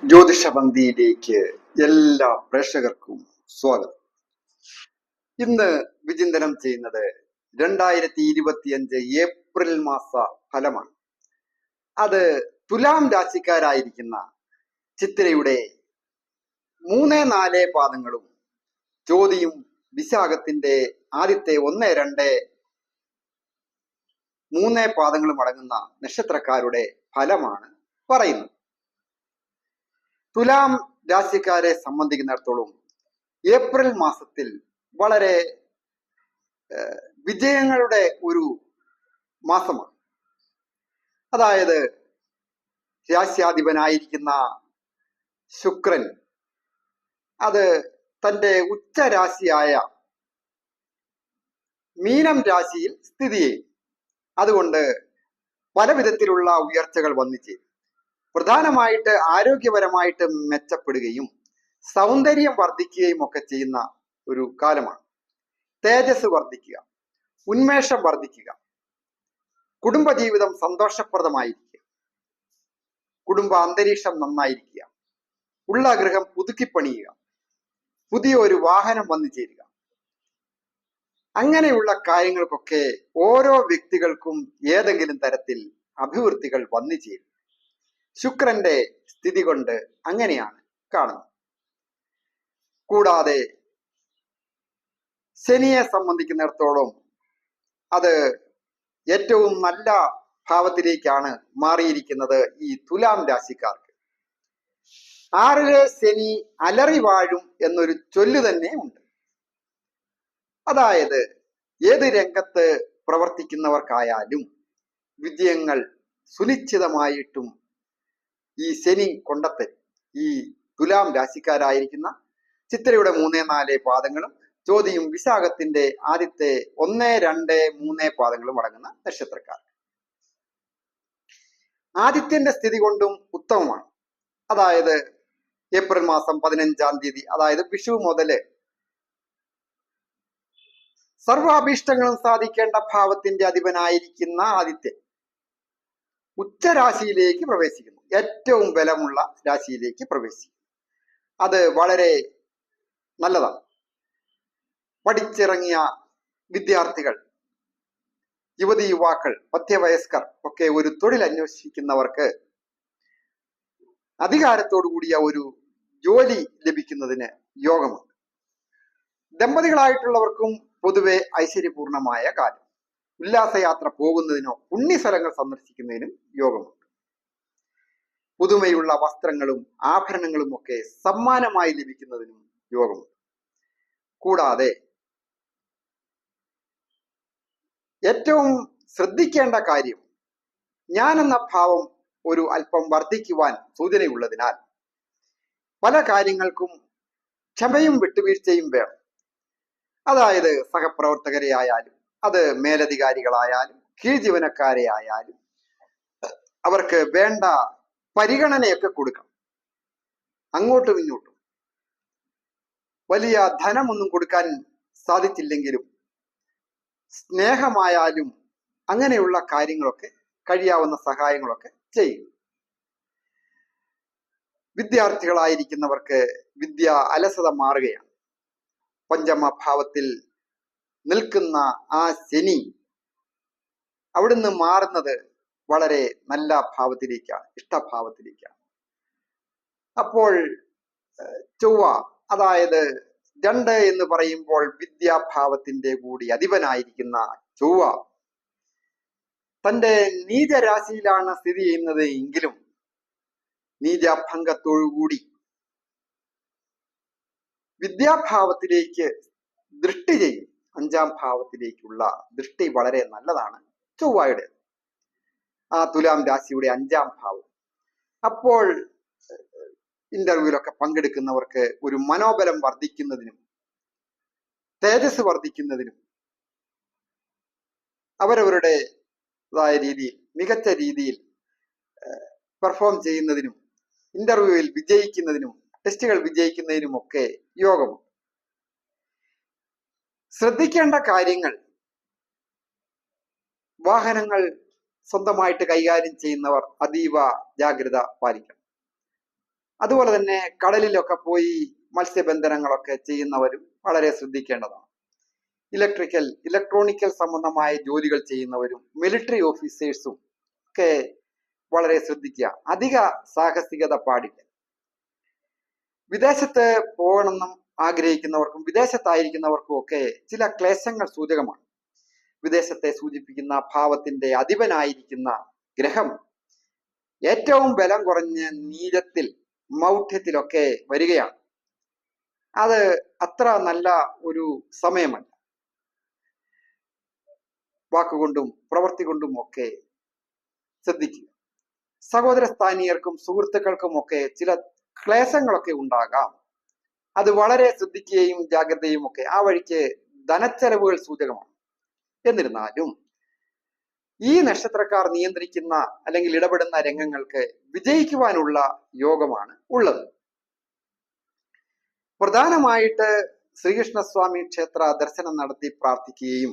ജ്യോതിഷപന്തിയിലേക്ക് എല്ലാ പ്രേക്ഷകർക്കും സ്വാഗതം. ഇന്ന് വിചിന്തനം ചെയ്യുന്നത് 2025 ഏപ്രിൽ മാസ ഫലമാണ്. അത് തുലാം രാശിക്കാരായിരിക്കുന്ന ചിത്തിരയുടെ 3-4 പാദങ്ങളും ചോതിയും വിശാഖത്തിന്റെ ആദ്യത്തെ 1-2-3 പാദങ്ങളും അടങ്ങുന്ന നക്ഷത്രക്കാരുടെ ഫലമാണ് പറയുന്നത്. തുലാം രാശിക്കാരെ സംബന്ധിക്കുന്നിടത്തോളം ഏപ്രിൽ മാസത്തിൽ വളരെ വിജയങ്ങളുടെ ഒരു മാസമാണ്. അതായത് രാശ്യാധിപനായിരിക്കുന്ന ശുക്രൻ അത് തൻ്റെ ഉച്ചരാശിയായ മീനം രാശിയിൽ സ്ഥിതി ചെയ്യും. അതുകൊണ്ട് പല വിധത്തിലുള്ള ഉയർച്ചകൾ വന്നു ചേരും. പ്രധാനമായിട്ട് ആരോഗ്യപരമായിട്ട് മെച്ചപ്പെടുകയും സൗന്ദര്യം വർദ്ധിക്കുകയും ഒക്കെ ചെയ്യുന്ന ഒരു കാലമാണ്. തേജസ് വർദ്ധിക്കുക, ഉന്മേഷം വർദ്ധിക്കുക, കുടുംബജീവിതം സന്തോഷപ്രദമായിരിക്കുക, കുടുംബ അന്തരീക്ഷം നന്നായിരിക്കുക, ഉള്ള ഗൃഹം പുതുക്കിപ്പണിയുക, പുതിയ ഒരു വാഹനം വന്നു ചേരുക, അങ്ങനെയുള്ള കാര്യങ്ങൾക്കൊക്കെ ഓരോ വ്യക്തികൾക്കും ഏതെങ്കിലും തരത്തിൽ അഭിവൃദ്ധികൾ വന്നു ചേരും. ശുക്രന്റെ സ്ഥിതി കൊണ്ട് അങ്ങനെയാണ് കാണുന്നത്. കൂടാതെ ശനിയെ സംബന്ധിക്കുന്നിടത്തോളം അത് ഏറ്റവും നല്ല ഭാവത്തിലേക്കാണ് മാറിയിരിക്കുന്നത്. ഈ തുലാം രാശിക്കാർക്ക് 6-ലെ ശനി അലറി വാഴും എന്നൊരു ചൊല്ലു തന്നെ ഉണ്ട്. അതായത് ഏത് രംഗത്ത് പ്രവർത്തിക്കുന്നവർക്കായാലും വിജയങ്ങൾ സുനിശ്ചിതമായിട്ടും ഈ ശനി കൊണ്ടെത്തരും. ഈ തുലാം രാശിക്കാരായിരിക്കുന്ന ചിത്തിരയുടെ 3-4 പാദങ്ങളും ചോതിയും വിശാഖത്തിന്റെ ആദ്യത്തെ 1-2-3 പാദങ്ങളും അടങ്ങുന്ന നക്ഷത്രക്കാർ ആദിത്യന്റെ സ്ഥിതി കൊണ്ടും ഉത്തമമാണ്. അതായത് ഏപ്രിൽ മാസം 15-ാം തീയതി, അതായത് വിഷു മുതല് സർവാഭീഷ്ടങ്ങളും സാധിക്കേണ്ട ഭാവത്തിന്റെ അധിപനായിരിക്കുന്ന ആദിത്യൻ ഉച്ചരാശിയിലേക്ക് പ്രവേശിക്കുന്നു. ഏറ്റവും ബലമുള്ള രാശിയിലേക്ക് പ്രവേശിക്കും. അത് വളരെ നല്ലതാണ്. പഠിച്ചിറങ്ങിയ വിദ്യാർത്ഥികൾ, യുവതി യുവാക്കൾ, മധ്യവയസ്കർ ഒക്കെ ഒരു തൊഴിൽ അന്വേഷിക്കുന്നവർക്ക് അധികാരത്തോടു കൂടിയ ഒരു ജോലി ലഭിക്കുന്നതിന് യോഗമുണ്ട്. ദമ്പതികളായിട്ടുള്ളവർക്കും പൊതുവെ ഐശ്വര്യപൂർണമായ കാലം. ഉല്ലാസയാത്ര പോകുന്നതിനോ പുണ്യസ്ഥലങ്ങൾ സന്ദർശിക്കുന്നതിനും യോഗമുണ്ട്. പുതുമയുള്ള വസ്ത്രങ്ങളും ആഭരണങ്ങളും ഒക്കെ സമ്മാനമായി ലഭിക്കുന്നതിനും യോഗമുണ്ട്. കൂടാതെ ഏറ്റവും ശ്രദ്ധിക്കേണ്ട കാര്യം, ഞാൻ എന്ന ഭാവം ഒരു അല്പം വർദ്ധിക്കുവാൻ സൂചനയുള്ളതിനാൽ പല കാര്യങ്ങൾക്കും ക്ഷമയും വിട്ടുവീഴ്ചയും വേണം. അതായത് സഹപ്രവർത്തകരെ ആയാലും, അത് മേലധികാരികളായാലും, കീഴ് ജീവനക്കാരെ ആയാലും അവർക്ക് വേണ്ട പരിഗണനയൊക്കെ കൊടുക്കണം. അങ്ങോട്ടും ഇങ്ങോട്ടും വലിയ ധനമൊന്നും കൊടുക്കാൻ സാധിച്ചില്ലെങ്കിലും സ്നേഹമായാലും അങ്ങനെയുള്ള കാര്യങ്ങളൊക്കെ, കഴിയാവുന്ന സഹായങ്ങളൊക്കെ ചെയ്യും. വിദ്യാർത്ഥികളായിരിക്കുന്നവർക്ക് വിദ്യ അലസത മാറുകയാണ്. പഞ്ചമ ഭാവത്തിൽ നിൽക്കുന്ന ആ ശനി അവിടുന്ന് മാറുന്നത് വളരെ നല്ല ഭാവത്തിലേക്കാണ്, ഇഷ്ടഭാവത്തിലേക്കാണ്. അപ്പോൾ ചൊവ്വ, അതായത് 2 എന്ന് പറയുമ്പോൾ വിദ്യാഭാവത്തിന്റെ കൂടി അധിപനായിരിക്കുന്ന ചൊവ്വ തന്റെ നീചരാശിയിലാണ് സ്ഥിതി ചെയ്യുന്നത് എങ്കിലും നീചഭംഗത്തോടുകൂടി വിദ്യാഭാവത്തിലേക്ക് ദൃഷ്ടി ചെയ്യും. 5-ാം ഭാവത്തിലേക്കുള്ള ദൃഷ്ടി വളരെ നല്ലതാണ് ചൊവ്വയുടെ, ആ തുലാം രാശിയുടെ 5-ാം ഭാവം. അപ്പോൾ ഇന്റർവ്യൂവിലൊക്കെ പങ്കെടുക്കുന്നവർക്ക് ഒരു മനോബലം വർദ്ധിക്കുന്നതിനും തേജസ് വർദ്ധിക്കുന്നതിനും അവരവരുടേതായ രീതിയിൽ മികച്ച രീതിയിൽ പെർഫോം ചെയ്യുന്നതിനും ഇന്റർവ്യൂവിൽ വിജയിക്കുന്നതിനും ടെസ്റ്റുകൾ വിജയിക്കുന്നതിനുമൊക്കെ യോഗമുണ്ട്. ശ്രദ്ധിക്കേണ്ട കാര്യങ്ങൾ, വാഹനങ്ങൾ സ്വന്തമായിട്ട് കൈകാര്യം ചെയ്യുന്നവർ അതീവ ജാഗ്രത പാലിക്കണം. അതുപോലെ തന്നെ കടലിലൊക്കെ പോയി മത്സ്യബന്ധനങ്ങളൊക്കെ ചെയ്യുന്നവരും വളരെ ശ്രദ്ധിക്കേണ്ടതാണ്. ഇലക്ട്രോണിക്കൽ സംബന്ധമായ ജോലികൾ ചെയ്യുന്നവരും മിലിറ്ററി ഓഫീസേഴ്സും ഒക്കെ വളരെ ശ്രദ്ധിക്കുക. അധിക സാഹസികത പാടില്ല. വിദേശത്ത് പോകണമെന്നും ആഗ്രഹിക്കുന്നവർക്കും വിദേശത്തായിരിക്കുന്നവർക്കും ഒക്കെ ചില ക്ലേശങ്ങൾ സൂചകമാണ്. വിദേശത്തെ സൂചിപ്പിക്കുന്ന ഭാവത്തിന്റെ അധിപനായിരിക്കുന്ന ഗ്രഹം ഏറ്റവും ബലം കുറഞ്ഞ നീചത്തിൽ മൗഢ്യത്തിലൊക്കെ വരികയാണ്. അത് അത്ര നല്ല ഒരു സമയമല്ല. വാക്കുകൊണ്ടും പ്രവൃത്തി കൊണ്ടും ഒക്കെ ശ്രദ്ധിക്കുക. സഹോദര സ്ഥാനീയർക്കും സുഹൃത്തുക്കൾക്കും ഒക്കെ ചില ക്ലേശങ്ങളൊക്കെ ഉണ്ടാകാം. അത് വളരെ ശ്രദ്ധിക്കുകയും ജാഗ്രതയും ഒക്കെ. ആ വഴിക്ക് ധനച്ചെലവുകൾ സൂചകമാണ്. എന്നിരുന്നാലും ഈ നക്ഷത്രക്കാർ നിയന്ത്രിക്കുന്ന അല്ലെങ്കിൽ ഇടപെടുന്ന രംഗങ്ങൾക്ക് വിജയിക്കുവാനുള്ള യോഗമാണ് ഉള്ളത്. പ്രധാനമായിട്ട് ശ്രീകൃഷ്ണസ്വാമി ക്ഷേത്ര ദർശനം നടത്തി പ്രാർത്ഥിക്കുകയും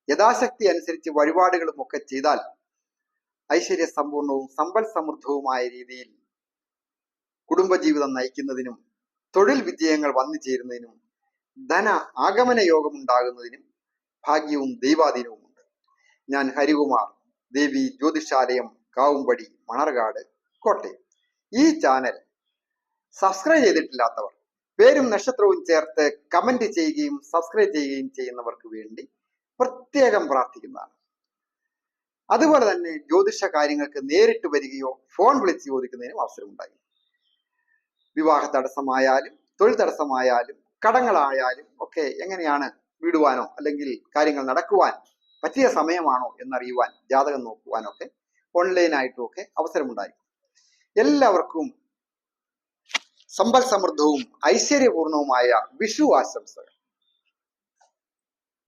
യഥാശക്തി അനുസരിച്ച് വഴിപാടുകളും ഒക്കെ ചെയ്താൽ ഐശ്വര്യസമ്പൂർണവും സമ്പൽ സമൃദ്ധവുമായ രീതിയിൽ കുടുംബജീവിതം നയിക്കുന്നതിനും തൊഴിൽ വിജയങ്ങൾ വന്നു ചേരുന്നതിനും ധന ആഗമന യോഗം ഉണ്ടാകുന്നതിനും ഭാഗ്യവും ദൈവാധീനവുമുണ്ട്. ഞാൻ ഹരികുമാർ, ദേവി ജ്യോതിഷാലയം, കാവുംപടി, മണർകാട്, കോട്ടയം. ഈ ചാനൽ സബ്സ്ക്രൈബ് ചെയ്തിട്ടില്ലാത്തവർ പേരും നക്ഷത്രവും ചേർത്ത് കമന്റ് ചെയ്യുകയും സബ്സ്ക്രൈബ് ചെയ്യുകയും ചെയ്യുന്നവർക്ക് വേണ്ടി പ്രത്യേകം പ്രാർത്ഥിക്കുന്നതാണ്. അതുപോലെ തന്നെ ജ്യോതിഷ കാര്യങ്ങൾക്ക് നേരിട്ട് വരികയോ ഫോൺ വിളിച്ച് ചോദിക്കുന്നതിനും അവസരമുണ്ടായി. വിവാഹ തടസ്സമായാലും തൊഴിൽ തടസ്സമായാലും കടങ്ങളായാലും ഒക്കെ എങ്ങനെയാണ് വിടുവാനോ അല്ലെങ്കിൽ കാര്യങ്ങൾ നടക്കുവാൻ പറ്റിയ സമയമാണോ എന്നറിയുവാൻ ജാതകം നോക്കുവാനൊക്കെ ഓൺലൈനായിട്ടും ഒക്കെ അവസരമുണ്ടായി. എല്ലാവർക്കും സമ്പൽ സമൃദ്ധവും ഐശ്വര്യപൂർണവുമായ വിഷു ആശംസകൾ.